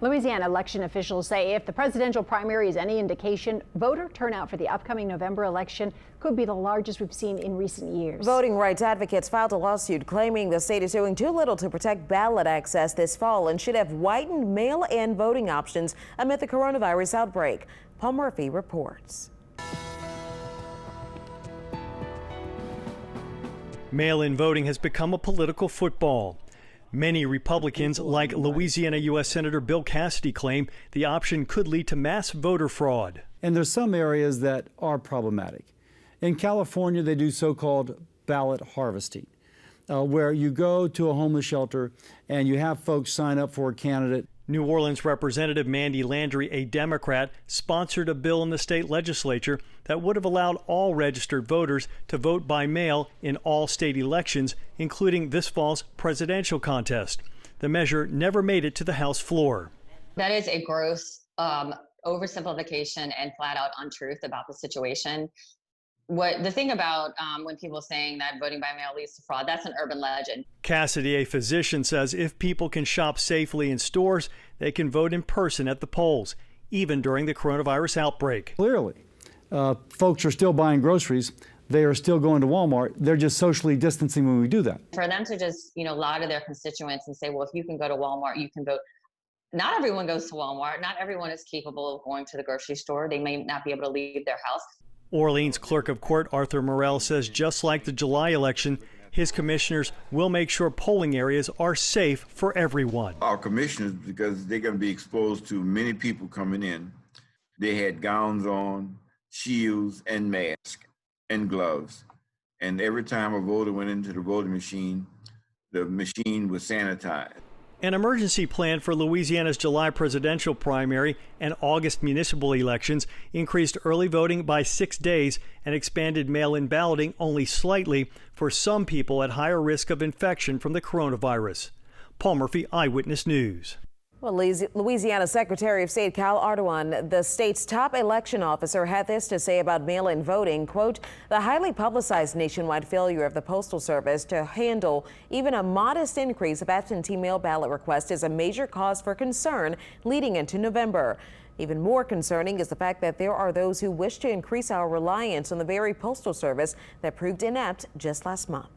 Louisiana election officials say if the presidential primary is any indication, voter turnout for the upcoming November election could be the largest we've seen in recent years. Voting rights advocates filed a lawsuit claiming the state is doing too little to protect ballot access this fall and should have widened mail-in voting options amid the coronavirus outbreak. Paul Murphy reports. Mail-in voting has become a political football. Many Republicans, like Louisiana U.S. Senator Bill Cassidy, claim the option could lead to mass voter fraud. And there's some areas that are problematic. In California, they do so-called ballot harvesting, where you go to a homeless shelter and you have folks sign up for a candidate. New Orleans Representative Mandy Landry, a Democrat, sponsored a bill in the state legislature that would have allowed all registered voters to vote by mail in all state elections, including this fall's presidential contest. The measure never made it to the House floor. That is a gross oversimplification and flat out untruth about the situation. The thing about when people are saying that voting by mail leads to fraud, that's an urban legend. Cassidy, a physician, says if people can shop safely in stores, they can vote in person at the polls, even during the coronavirus outbreak. Clearly, folks are still buying groceries. They are still going to Walmart. They're just socially distancing when we do that. For them to just, lie to their constituents and say, well, if you can go to Walmart, you can vote. Not everyone goes to Walmart. Not everyone is capable of going to the grocery store. They may not be able to leave their house. Orleans Clerk of Court Arthur Morrell says just like the July election, his commissioners will make sure polling areas are safe for everyone. Our commissioners, because they're going to be exposed to many people coming in, they had gowns on, shields, and masks, and gloves. And every time a voter went into the voting machine, the machine was sanitized. An emergency plan for Louisiana's July presidential primary and August municipal elections increased early voting by 6 days and expanded mail-in balloting only slightly for some people at higher risk of infection from the coronavirus. Paul Murphy, Eyewitness News. Well, Louisiana Secretary of State Cal Ardoin, the state's top election officer, had this to say about mail-in voting. Quote, the highly publicized nationwide failure of the Postal Service to handle even a modest increase of absentee mail ballot requests is a major cause for concern leading into November. Even more concerning is the fact that there are those who wish to increase our reliance on the very Postal Service that proved inept just last month.